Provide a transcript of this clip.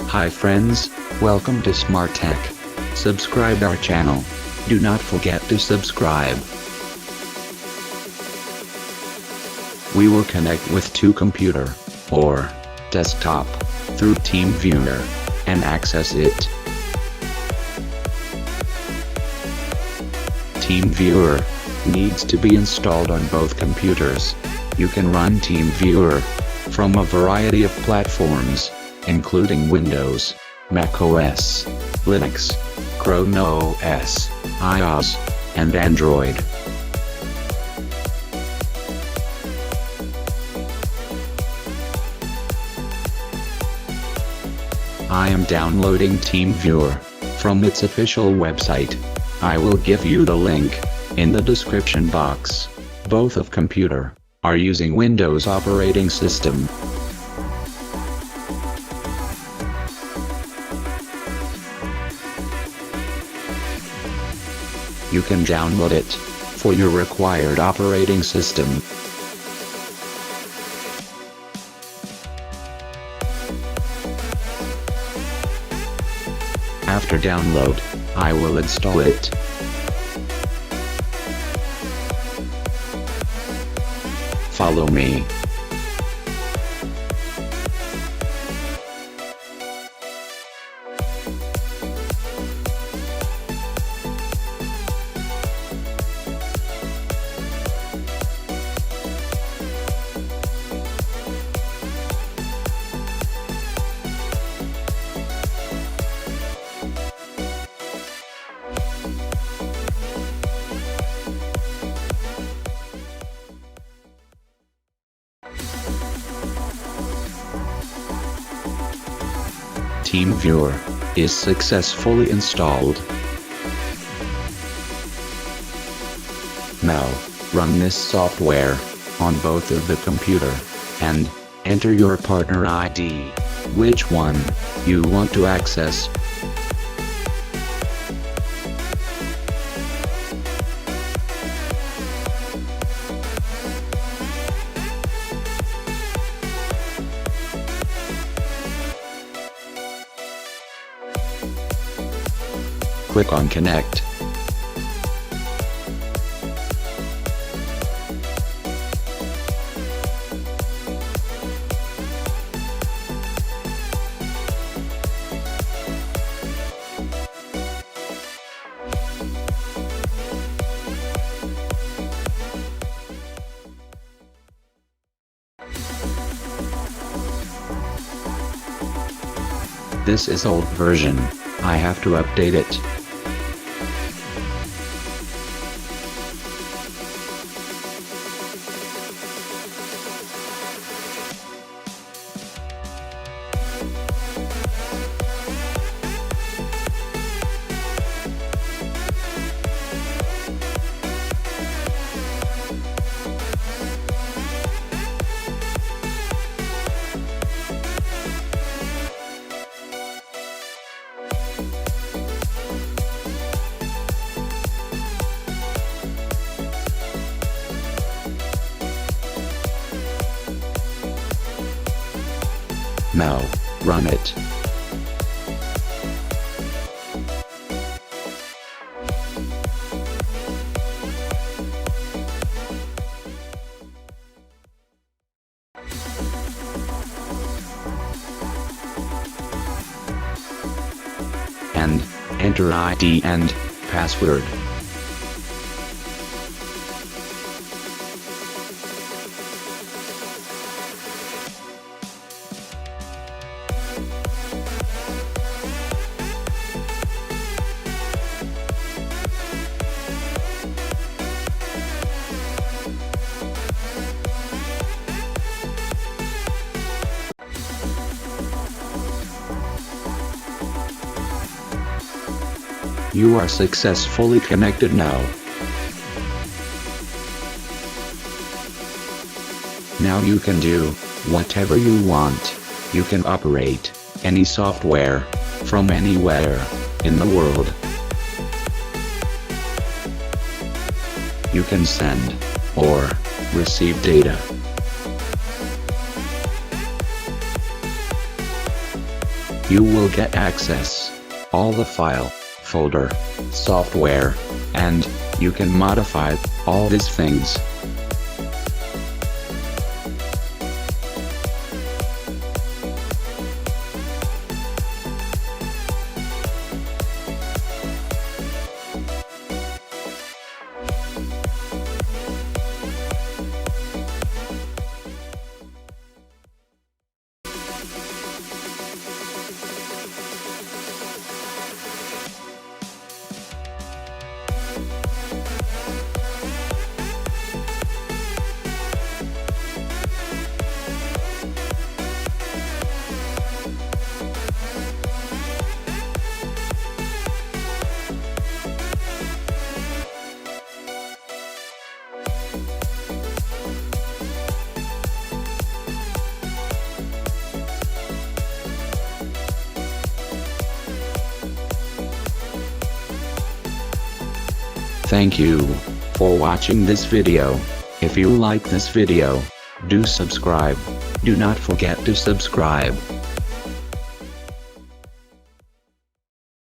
Hi friends, welcome to Smart Tech. Subscribe our channel. Do not forget to subscribe. We will connect with two computer or desktop through TeamViewer and access it. TeamViewer needs to be installed on both computers. You can run TeamViewer from a variety of platforms, including Windows, macOS, Linux, Chrome OS, iOS, and Android. I am downloading TeamViewer from its official website. I will give you the link in the description box. Both of computer are using Windows operating system. You can download it for your required operating system. After download, I will install it. Follow me. TeamViewer is successfully installed. Now, run this software on both of the computer and enter your partner ID, which one you want to access. Click on Connect. This is old version. I have to update it. Now, run it. And enter ID and password. You are successfully connected now. Now you can do whatever you want. You can operate any software from anywhere in the world. You can send or receive data You will get access all the file, folder, software, and you can modify all these things. Thank you for watching this video. If you like this video, do subscribe. Do not forget to subscribe.